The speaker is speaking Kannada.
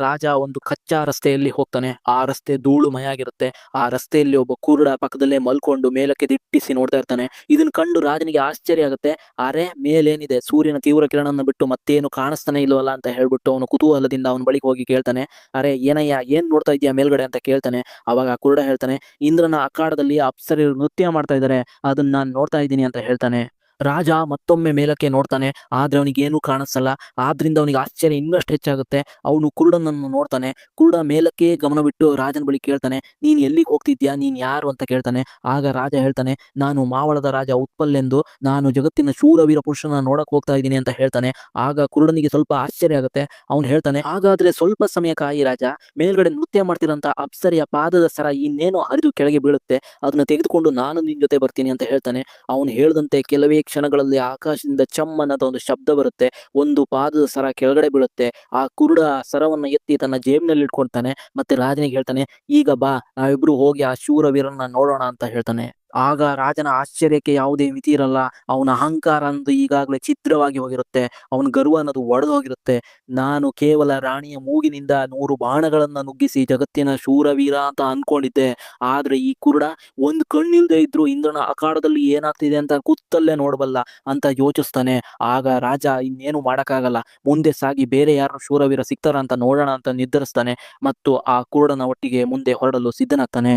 ರಾಜ ಒಂದು ಕಚ್ಚಾ ರಸ್ತೆಯಲ್ಲಿ ಹೋಗ್ತಾನೆ. ಆ ರಸ್ತೆ ಧೂಳುಮಯ ಆಗಿರುತ್ತೆ. ಆ ರಸ್ತೆಯಲ್ಲಿ ಒಬ್ಬ ಕುರುಡ ಪಕ್ಕದಲ್ಲೇ ಮಲ್ಕೊಂಡು ಮೇಲಕ್ಕೆ ದಿಟ್ಟಿಸಿ ನೋಡ್ತಾ ಇರ್ತಾನೆ. ಇದನ್ನ ಕಂಡು ರಾಜನಿಗೆ ಆಶ್ಚರ್ಯ ಆಗುತ್ತೆ. ಅರೆ ಮೇಲೇನಿದೆ? ಸೂರ್ಯನ ತೀವ್ರ ಕಿರಣವನ್ನು ಬಿಟ್ಟು ಮತ್ತೇನು ಕಾಣಿಸ್ತಾನೆ ಇಲ್ವಲ್ಲ ಅಂತ ಹೇಳ್ಬಿಟ್ಟು ಅವನು ಕುತೂಹಲದಿಂದ ಅವನ ಬಳಿಗೆ ಹೋಗಿ ಕೇಳ್ತಾನೆ. ಅರೆ ಏನಯ್ಯ ಏನ್ ನೋಡ್ತಾ ಇದೀಯ ಮೇಲ್ಗಡೆ ಅಂತ ಕೇಳ್ತಾನೆ. ಅವಾಗ ಆ ಕುರುಡ ಹೇಳ್ತಾನೆ, ಇಂದ್ರನ ಅಖಾಡದಲ್ಲಿ ಅಪ್ಸರೆಯರು ನೃತ್ಯ ಮಾಡ್ತಾ ಇದ್ದಾರೆ, ಅದನ್ನ ನಾನು ನೋಡ್ತಾ ಇದ್ದೀನಿ ಅಂತ ಹೇಳ್ತಾನೆ. ರಾಜ ಮತ್ತೊಮ್ಮೆ ಮೇಲಕ್ಕೆ ನೋಡ್ತಾನೆ. ಆದ್ರೆ ಅವನಿಗೇನೂ ಕಾಣಿಸಲ್ಲ. ಆದ್ರಿಂದ ಅವನಿಗೆ ಆಶ್ಚರ್ಯ ಇನ್ನಷ್ಟು ಹೆಚ್ಚಾಗುತ್ತೆ. ಅವನು ಕುರುಡನನ್ನು ನೋಡ್ತಾನೆ. ಕುರುಡ ಮೇಲಕ್ಕೆ ಗಮನ ಬಿಟ್ಟು ರಾಜನ ಬಳಿ ಕೇಳ್ತಾನೆ, ನೀನ್ ಎಲ್ಲಿಗೆ ಹೋಗ್ತಿದ್ಯಾ? ನೀನ್ ಯಾರು ಅಂತ ಕೇಳ್ತಾನೆ. ಆಗ ರಾಜ ಹೇಳ್ತಾನೆ, ನಾನು ಮಾವಳದ ರಾಜ ಉತ್ಪಲ್ ಎಂದು, ನಾನು ಜಗತ್ತಿನ ಶೂರವೀರ ಪುರುಷನ ನೋಡಕ್ ಹೋಗ್ತಾ ಇದ್ದೀನಿ ಅಂತ ಹೇಳ್ತಾನೆ. ಆಗ ಕುರುಡನಿಗೆ ಸ್ವಲ್ಪ ಆಶ್ಚರ್ಯ ಆಗುತ್ತೆ. ಅವನು ಹೇಳ್ತಾನೆ, ಹಾಗಾದ್ರೆ ಸ್ವಲ್ಪ ಸಮಯ ಕಾಯಿ ರಾಜ, ಮೇಲ್ಗಡೆ ನೃತ್ಯ ಮಾಡ್ತಿರಂತ ಅಪ್ಸರೆಯ ಪಾದದ ಸರ ಇನ್ನೇನೋ ಹರಿದು ಕೆಳಗೆ ಬೀಳುತ್ತೆ, ಅದನ್ನ ತೆಗೆದುಕೊಂಡು ನಾನು ನಿನ್ ಜೊತೆ ಬರ್ತೀನಿ ಅಂತ ಹೇಳ್ತಾನೆ. ಅವನು ಹೇಳ್ದಂತೆ ಕೆಲವೇ ಕ್ಷಣಗಳಲ್ಲಿ ಆಕಾಶದಿಂದ ಚಮ್ಮನ್ನದ ಒಂದು ಶಬ್ದ ಬರುತ್ತೆ. ಒಂದು ಪಾದದ ಸರ ಕೆಳಗಡೆ ಬೀಳುತ್ತೆ. ಆ ಕುರುಡ ಸರವನ್ನ ಎತ್ತಿ ತನ್ನ ಜೇಬಿನಲ್ಲಿ ಇಟ್ಕೊಳ್ತಾನೆ. ಮತ್ತೆ ರಾಜನಿಗೆ ಹೇಳ್ತಾನೆ, ಈಗ ಬಾ ನಾವಿಬ್ರು ಹೋಗಿ ಆ ಶೂರವೀರನ್ನ ನೋಡೋಣ ಅಂತ ಹೇಳ್ತಾನೆ. ಆಗ ರಾಜನ ಆಶ್ಚರ್ಯಕ್ಕೆ ಯಾವುದೇ ಮಿತಿ ಇರಲ್ಲ. ಅವನ ಅಹಂಕಾರ ಅನ್ನೋದು ಈಗಾಗಲೇ ಛಿದ್ರವಾಗಿ ಹೋಗಿರುತ್ತೆ. ಅವನ ಗರ್ವ ಅನ್ನೋದು ಒಡೆದು ಹೋಗಿರುತ್ತೆ. ನಾನು ಕೇವಲ ರಾಣಿಯ ಮೂಗಿನಿಂದ 100 ಬಾಣಗಳನ್ನ ನುಗ್ಗಿಸಿ ಜಗತ್ತಿನ ಶೂರವೀರ ಅಂತ ಅನ್ಕೊಂಡಿದ್ದೆ. ಆದ್ರೆ ಈ ಕುರುಡ ಒಂದು ಕಣ್ಣಿಲ್ದೇ ಇದ್ರು ಇಂದ್ರನ ಅಖಾಡದಲ್ಲಿ ಏನಾಗ್ತಿದೆ ಅಂತ ಕೂತಲ್ಲೇ ನೋಡಬಲ್ಲ ಅಂತ ಯೋಚಿಸ್ತಾನೆ. ಆಗ ರಾಜ ಇನ್ನೇನು ಮಾಡಕ್ಕಾಗಲ್ಲ, ಮುಂದೆ ಸಾಗಿ ಬೇರೆ ಯಾರು ಶೂರವೀರ ಸಿಗ್ತಾರ ಅಂತ ನೋಡೋಣ ಅಂತ ನಿರ್ಧರಿಸ್ತಾನೆ. ಮತ್ತು ಆ ಕುರುಡನ ಒಟ್ಟಿಗೆ ಮುಂದೆ ಹೊರಡಲು ಸಿದ್ಧನಾಗ್ತಾನೆ.